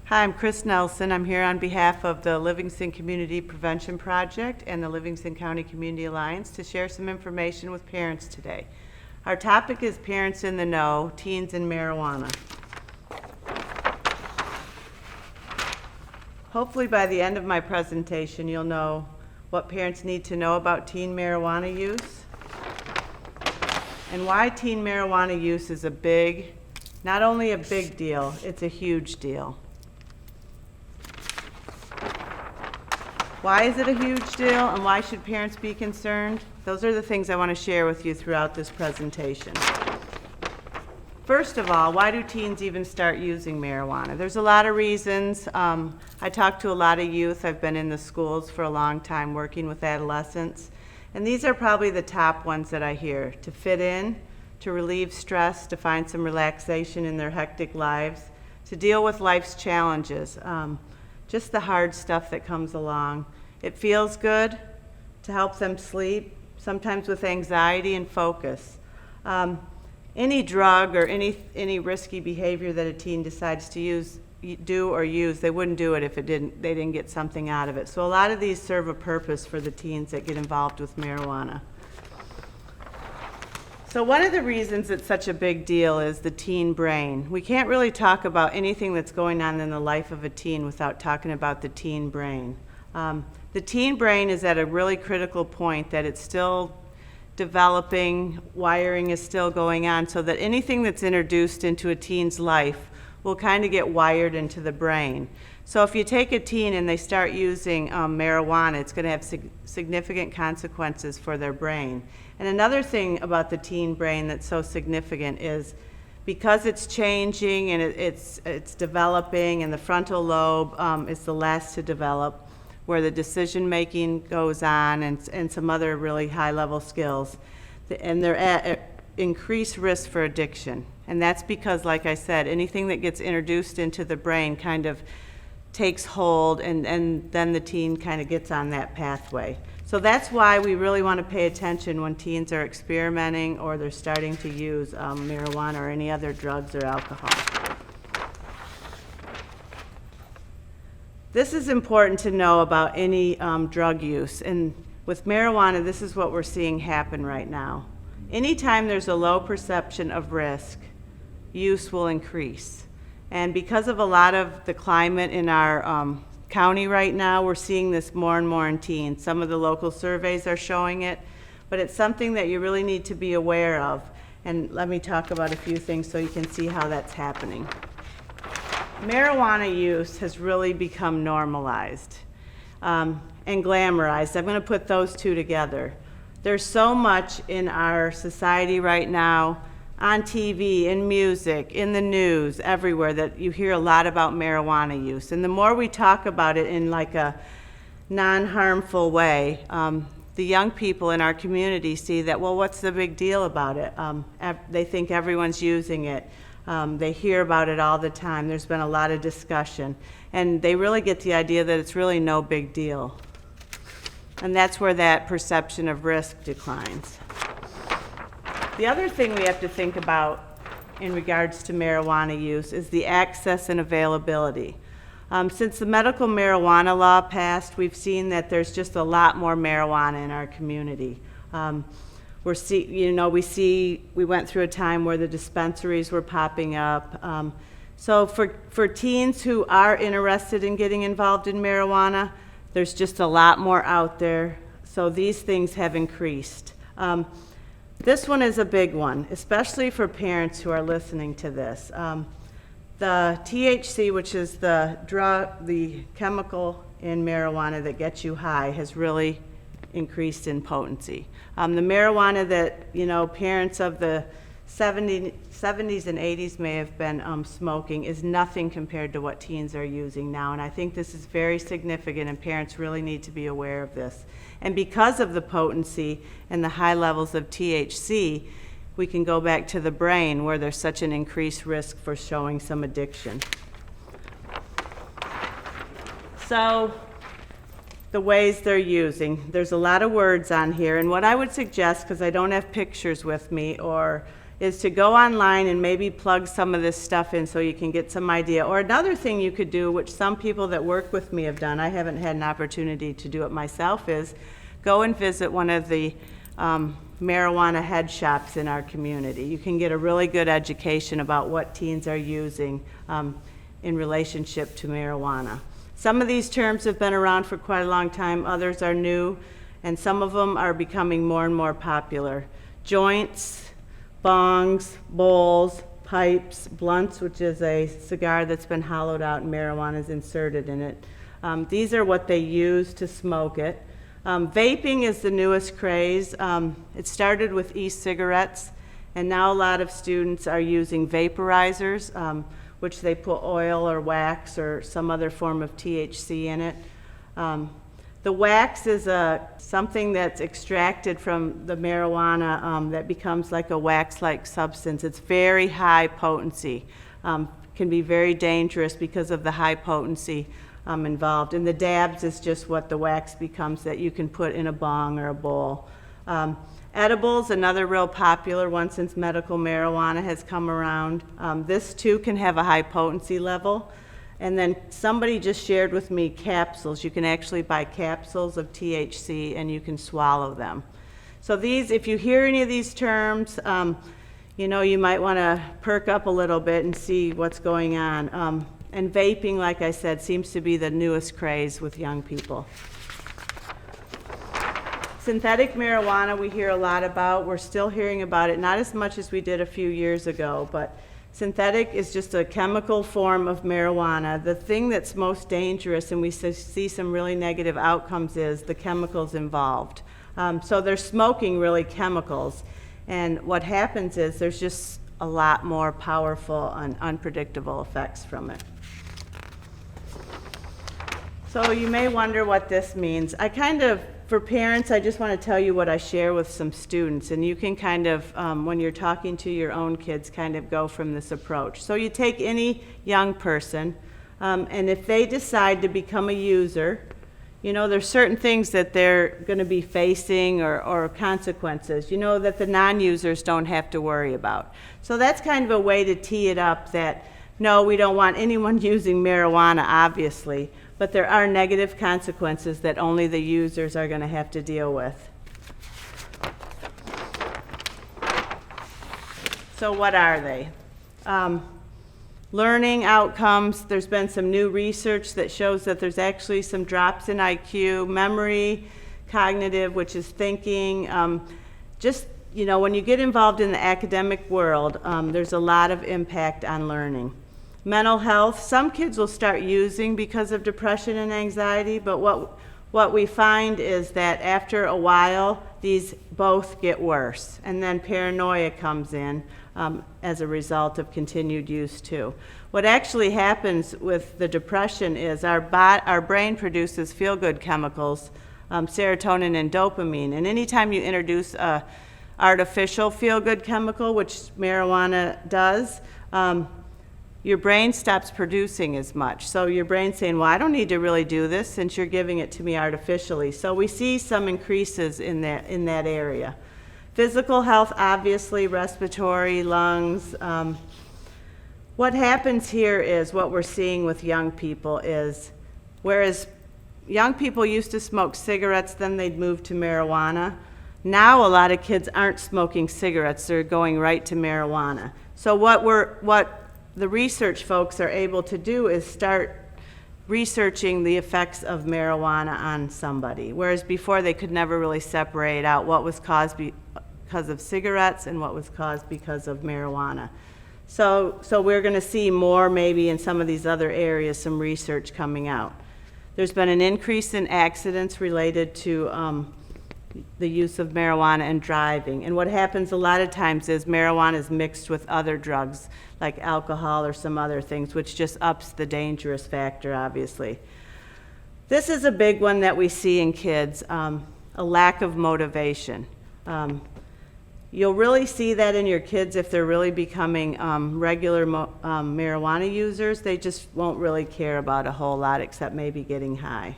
Hi, I'm Chris Nelson. I'm here on behalf of the Livingston Community Prevention Project and the Livingston County Community Alliance to share some information with parents today. Our topic is Parents in the Know, Teens and Marijuana. Hopefully by the end of my presentation, you'll know what parents need to know about teen marijuana use and why teen marijuana use is not only a big deal, it's a huge deal. Why is it a huge deal and why should parents be concerned? Those are the things I want to share with you throughout this presentation. First of all, why do teens even start using marijuana? There's a lot of reasons. I talk to a lot of youth. I've been in the schools for a long time working with adolescents. And these are probably the top ones that I hear. To fit in, to relieve stress, to find some relaxation in their hectic lives, to deal with life's challenges. Just the hard stuff that comes along. It feels good to help them sleep, sometimes with anxiety and focus. Any drug or any risky behavior that a teen decides to use, they wouldn't do it if they didn't get something out of it. So a lot of these serve a purpose for the teens that get involved with marijuana. So one of the reasons it's such a big deal is the teen brain. We can't really talk about anything that's going on in the life of a teen without talking about the teen brain. The teen brain is at a really critical point that it's still developing, wiring is still going on, so that anything that's introduced into a teen's life will kind of get wired into the brain. So if you take a teen and they start using marijuana, it's going to have significant consequences for their brain. And another thing about the teen brain that's so significant is because it's changing and it's developing, and the frontal lobe is the last to develop, where the decision making goes on and some other really high level skills, and they're at increased risk for addiction. And that's because, like I said, anything that gets introduced into the brain kind of takes hold, and then the teen kind of gets on that pathway. So that's why we really want to pay attention when teens are experimenting or they're starting to use marijuana or any other drugs or alcohol. This is important to know about any drug use, and with marijuana, this is what we're seeing happen right now. Anytime there's a low perception of risk, use will increase. And because of a lot of the climate in our county right now, we're seeing this more and more in teens. Some of the local surveys are showing it, but it's something that you really need to be aware of. And let me talk about a few things so you can see how that's happening. Marijuana use has really become normalized and glamorized. I'm going to put those two together. There's so much in our society right now, on TV, in music, in the news, everywhere, that you hear a lot about marijuana use. And the more we talk about it in like a non-harmful way, the young people in our community see that, well, what's the big deal about it? They think everyone's using it. They hear about it all the time. There's been a lot of discussion. And they really get the idea that it's really no big deal. And that's where that perception of risk declines. The other thing we have to think about in regards to marijuana use is the access and availability. Since the medical marijuana law passed, we've seen that there's just a lot more marijuana in our community. We went through a time where the dispensaries were popping up. So for teens who are interested in getting involved in marijuana, there's just a lot more out there. So these things have increased. This one is a big one, especially for parents who are listening to this. The THC, which is the chemical in marijuana that gets you high, has really increased in potency. The marijuana that parents of the 70s and 80s may have been smoking is nothing compared to what teens are using now, and I think this is very significant, and parents really need to be aware of this. And because of the potency and the high levels of THC, we can go back to the brain where there's such an increased risk for showing some addiction. So the ways they're using, there's a lot of words on here, and what I would suggest, because I don't have pictures with me or is to go online and maybe plug some of this stuff in so you can get some idea. Or another thing you could do, which some people that work with me have done, I haven't had an opportunity to do it myself, is go and visit one of the marijuana head shops in our community. You can get a really good education about what teens are using in relationship to marijuana. Some of these terms have been around for quite a long time, others are new, and some of them are becoming more and more popular. Joints, bongs, bowls, pipes, blunts, which is a cigar that's been hollowed out and marijuana is inserted in it. These are what they use to smoke it. Vaping is the newest craze. It started with e-cigarettes, and now a lot of students are using vaporizers, which they put oil or wax or some other form of THC in it. The wax is something that's extracted from the marijuana that becomes like a wax-like substance. It's very high potency, can be very dangerous because of the high potency involved. And the dabs is just what the wax becomes that you can put in a bong or a bowl. Edibles, another real popular one since medical marijuana has come around. This too can have a high potency level. And then somebody just shared with me capsules. You can actually buy capsules of THC and you can swallow them. So these, if you hear any of these terms, you know, you might want to perk up a little bit and see what's going on. And vaping, like I said, seems to be the newest craze with young people. Synthetic marijuana we hear a lot about. We're still hearing about it, not as much as we did a few years ago, but synthetic is just a chemical form of marijuana. The thing that's most dangerous, and we see some really negative outcomes, is the chemicals involved. So they're smoking really chemicals, and what happens is there's just a lot more powerful and unpredictable effects from it. So you may wonder what this means. For parents, I just want to tell you what I share with some students, and you can kind of, when you're talking to your own kids, kind of go from this approach. So you take any young person, and if they decide to become a user, you know, there's certain things that they're going to be facing or consequences, you know, that the non-users don't have to worry about. So that's kind of a way to tee it up that, no, we don't want anyone using marijuana, obviously, but there are negative consequences that only the users are going to have to deal with. So what are they? Learning outcomes. There's been some new research that shows that there's actually some drops in IQ, memory, cognitive, which is thinking. Just, you know, when you get involved in the academic world, there's a lot of impact on learning. Mental health, some kids will start using because of depression and anxiety, but what we find is that after a while, these both get worse, and then paranoia comes in as a result of continued use too. What actually happens with the depression is our brain produces feel-good chemicals, serotonin and dopamine, and anytime you introduce a artificial feel-good chemical, which marijuana does, your brain stops producing as much. So your brain's saying, well, I don't need to really do this since you're giving it to me artificially. So we see some increases in that area. Physical health, obviously, respiratory, lungs. What happens here is what we're seeing with young people is, whereas young people used to smoke cigarettes, then they'd move to marijuana. Now a lot of kids aren't smoking cigarettes, they're going right to marijuana. So what the research folks are able to do is start researching the effects of marijuana on somebody, whereas before they could never really separate out what was caused because of cigarettes and what was caused because of marijuana. So we're going to see more maybe in some of these other areas, some research coming out. There's been an increase in accidents related to the use of marijuana and driving. And what happens a lot of times is marijuana is mixed with other drugs like alcohol or some other things, which just ups the dangerous factor, obviously. This is a big one that we see in kids, a lack of motivation. You'll really see that in your kids if they're really becoming regular marijuana users. They just won't really care about a whole lot except maybe getting high.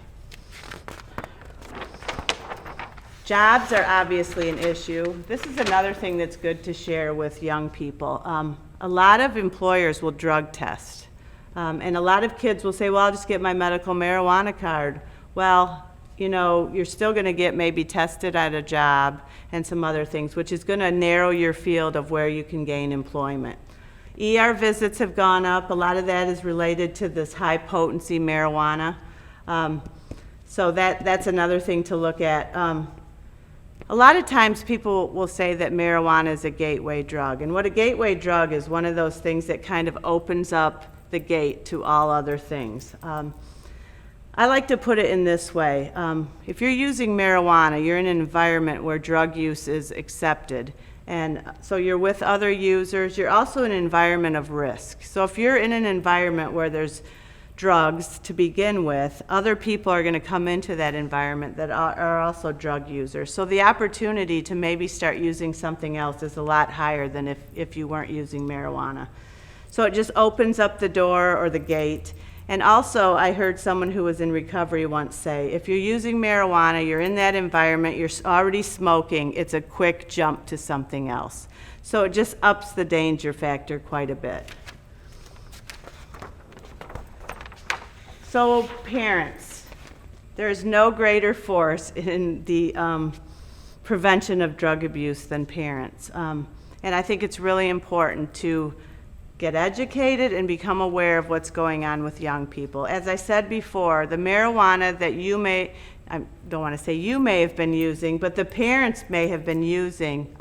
Jobs are obviously an issue. This is another thing that's good to share with young people. A lot of employers will drug test. And a lot of kids will say, well, I'll just get my medical marijuana card. Well, you know, you're still going to get maybe tested at a job and some other things, which is going to narrow your field of where you can gain employment. ER visits have gone up. A lot of that is related to this high potency marijuana. So that's another thing to look at. A lot of times people will say that marijuana is a gateway drug. And what a gateway drug is, one of those things that kind of opens up the gate to all other things. I like to put it in this way. If you're using marijuana, you're in an environment where drug use is accepted. And so you're with other users. You're also in an environment of risk. So if you're in an environment where there's drugs to begin with, other people are going to come into that environment that are also drug users. So the opportunity to maybe start using something else is a lot higher than if you weren't using marijuana. So it just opens up the door or the gate. And also, I heard someone who was in recovery once say, if you're using marijuana, you're in that environment, you're already smoking, it's a quick jump to something else. So it just ups the danger factor quite a bit. So parents, there is no greater force in the prevention of drug abuse than parents. And I think it's really important to get educated and become aware of what's going on with young people. As I said before, the marijuana that I don't want to say you may have been using, but the parents may have been using,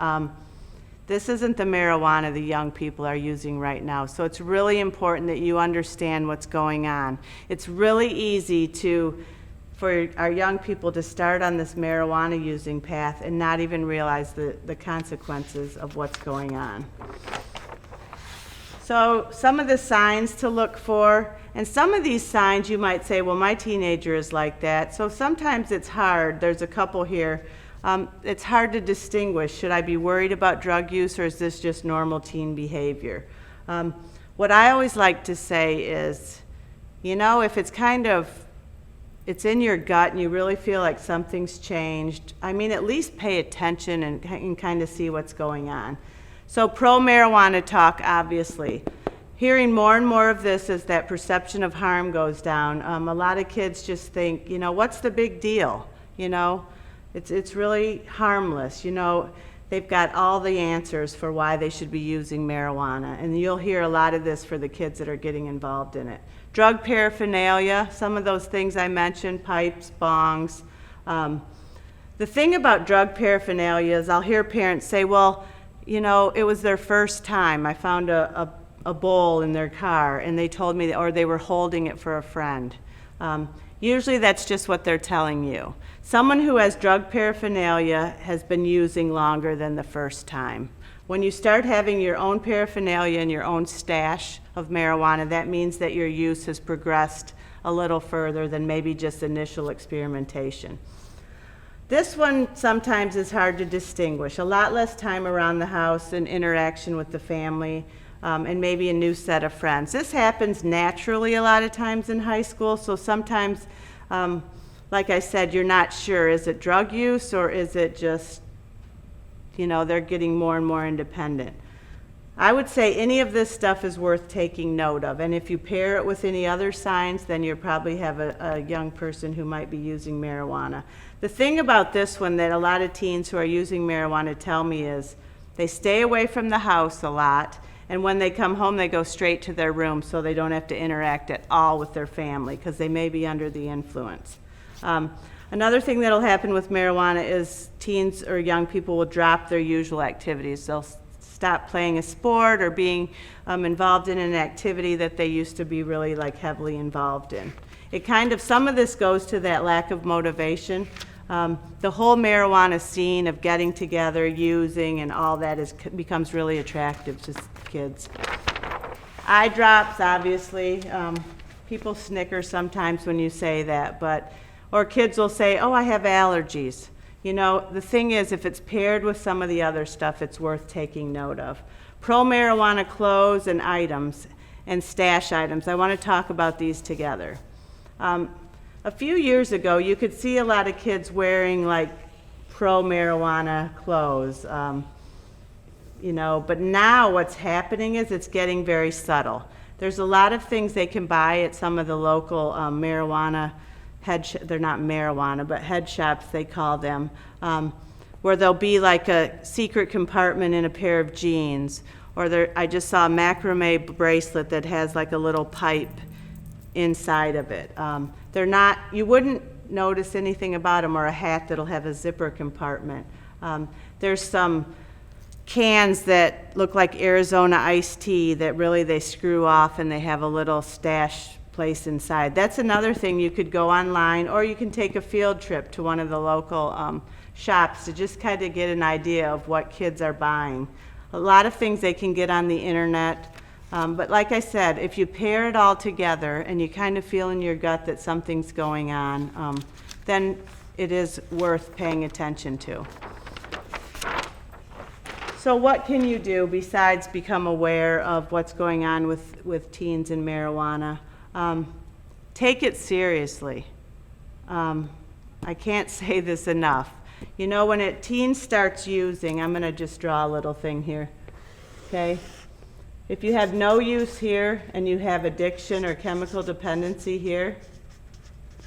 this isn't the marijuana the young people are using right now. So it's really important that you understand what's going on. It's really easy for our young people to start on this marijuana using path and not even realize the consequences of what's going on. So some of the signs to look for, and some of these signs you might say, well, my teenager is like that. So sometimes it's hard. There's a couple here. It's hard to distinguish. Should I be worried about drug use, or is this just normal teen behavior? What I always like to say is, you know, if it's it's in your gut and you really feel like something's changed, I mean, at least pay attention and kind of see what's going on. So pro-marijuana talk, obviously. Hearing more and more of this as that perception of harm goes down. A lot of kids just think, you know, what's the big deal? You know, it's really harmless. You know, they've got all the answers for why they should be using marijuana. And you'll hear a lot of this for the kids that are getting involved in it. Drug paraphernalia, some of those things I mentioned, pipes, bongs. The thing about drug paraphernalia is I'll hear parents say, well, you know, it was their first time. I found a bowl in their car, and they told me, or they were holding it for a friend. Usually that's just what they're telling you. Someone who has drug paraphernalia has been using longer than the first time. When you start having your own paraphernalia and your own stash of marijuana, that means that your use has progressed a little further than maybe just initial experimentation. This one sometimes is hard to distinguish. A lot less time around the house and interaction with the family, and maybe a new set of friends. This happens naturally a lot of times in high school, so sometimes, like I said, you're not sure. Is it drug use, or is it just, you know, they're getting more and more independent? I would say any of this stuff is worth taking note of, and if you pair it with any other signs, then you probably have a young person who might be using marijuana. The thing about this one that a lot of teens who are using marijuana tell me is they stay away from the house a lot, and when they come home, they go straight to their room so they don't have to interact at all with their family because they may be under the influence. Another thing that'll happen with marijuana is teens or young people will drop their usual activities. They'll stop playing a sport or being involved in an activity that they used to be really like heavily involved in. Some of this goes to that lack of motivation. The whole marijuana scene of getting together, using, and all that becomes really attractive to kids. Eye drops, obviously. People snicker sometimes when you say that, or kids will say, oh, I have allergies. You know, the thing is, if it's paired with some of the other stuff, it's worth taking note of. Pro-marijuana clothes and items and stash items. I want to talk about these together. A few years ago, you could see a lot of kids wearing like pro-marijuana clothes. You know, but now what's happening is it's getting very subtle. There's a lot of things they can buy at some of the local marijuana they're not marijuana, but head shops they call them, where there'll be like a secret compartment in a pair of jeans, or I just saw a macrame bracelet that has like a little pipe inside of it. They're not, you wouldn't notice anything about them, or a hat that'll have a zipper compartment. There's some cans that look like Arizona iced tea that really they screw off and they have a little stash place inside. That's another thing. You could go online, or you can take a field trip to one of the local shops to just kind of get an idea of what kids are buying. A lot of things they can get on the internet, but like I said, if you pair it all together and you kind of feel in your gut that something's going on, then it is worth paying attention to. So what can you do besides become aware of what's going on with teens and marijuana? Take it seriously. I can't say this enough. You know, when a teen starts using, I'm going to just draw a little thing here, okay? If you have no use here and you have addiction or chemical dependency here,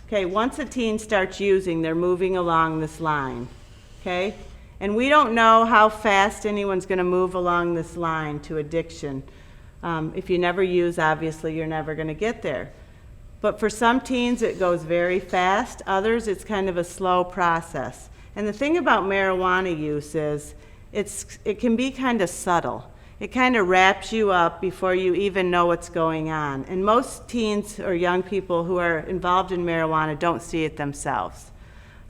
okay, once a teen starts using, they're moving along this line, okay? And we don't know how fast anyone's going to move along this line to addiction. If you never use, obviously, you're never going to get there. But for some teens, it goes very fast. Others, it's kind of a slow process. And the thing about marijuana use is it can be kind of subtle. It kind of wraps you up before you even know what's going on. And most teens or young people who are involved in marijuana don't see it themselves.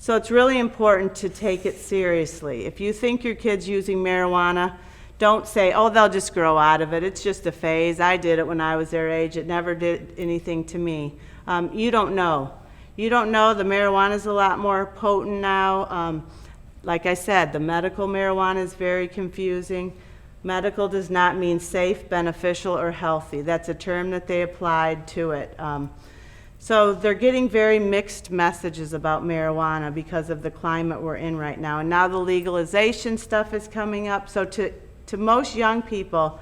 So it's really important to take it seriously. If you think your kid's using marijuana, don't say, oh, they'll just grow out of it. It's just a phase. I did it when I was their age. It never did anything to me. You don't know. You don't know. The marijuana is a lot more potent now. Like I said, the medical marijuana is very confusing. Medical does not mean safe, beneficial, or healthy. That's a term that they applied to it. So they're getting very mixed messages about marijuana because of the climate we're in right now. And now the legalization stuff is coming up. So to most young people,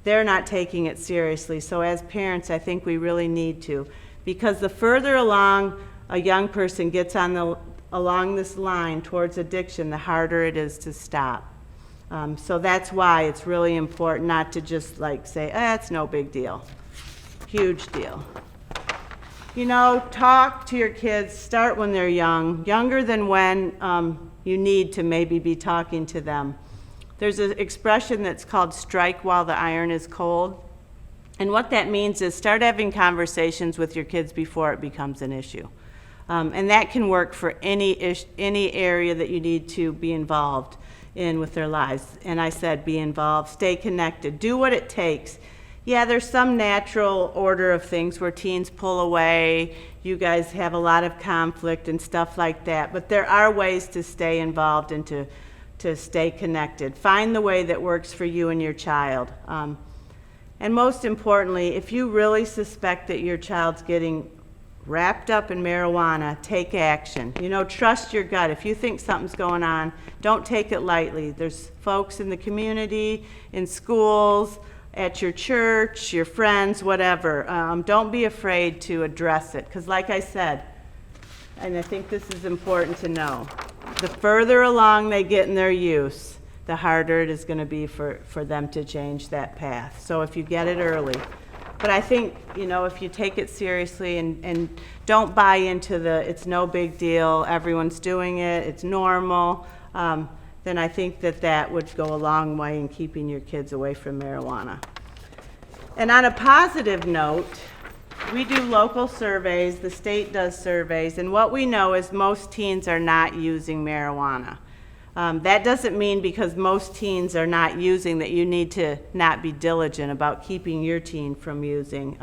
they're not taking it seriously. So as parents, I think we really need to. Because the further along a young person gets along this line towards addiction, the harder it is to stop. So that's why it's really important not to just like say, it's no big deal. Huge deal. You know, talk to your kids, start when they're young, younger than when you need to maybe be talking to them. There's an expression that's called strike while the iron is cold. And what that means is start having conversations with your kids before it becomes an issue. And that can work for any area that you need to be involved in with their lives. And I said be involved, stay connected, do what it takes. Yeah, there's some natural order of things where teens pull away, you guys have a lot of conflict and stuff like that, but there are ways to stay involved and to stay connected. Find the way that works for you and your child. And most importantly, if you really suspect that your child's getting wrapped up in marijuana, take action. You know, trust your gut. If you think something's going on, don't take it lightly. There's folks in the community, in schools, at your church, your friends, whatever. Don't be afraid to address it, because like I said, and I think this is important to know, the further along they get in their use, the harder it is going to be for them to change that path. So if you get it early. But I think, you know, if you take it seriously and don't buy into it's no big deal, everyone's doing it, it's normal, then I think that would go a long way in keeping your kids away from marijuana. And on a positive note, we do local surveys, the state does surveys, and what we know is most teens are not using marijuana. That doesn't mean because most teens are not using that you need to not be diligent about keeping your teen from using.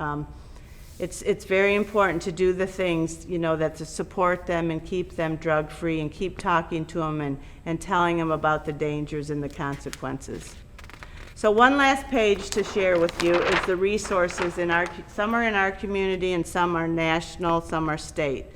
It's very important to do the things, you know, that to support them and keep them drug-free and keep talking to them and telling them about the dangers and the consequences. So one last page to share with you is the resources some are in our community and some are national, some are state.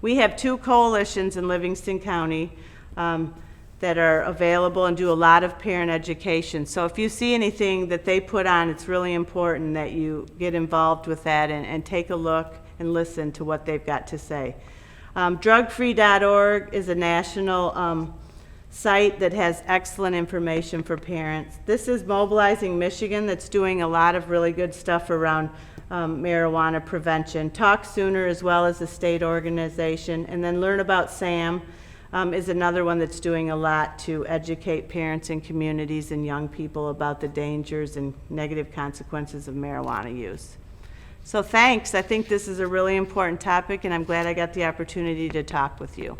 We have 2 coalitions in Livingston County. that are available and do a lot of parent education. So if you see anything that they put on, it's really important that you get involved with that and take a look and listen to what they've got to say. Drugfree.org is a national site that has excellent information for parents. This is Mobilizing Michigan that's doing a lot of really good stuff around marijuana prevention. Talk Sooner, as well as a state organization. And then Learn About SAM is another one that's doing a lot to educate parents and communities and young people about the dangers and negative consequences of marijuana use. So thanks. I think this is a really important topic, and I'm glad I got the opportunity to talk with you.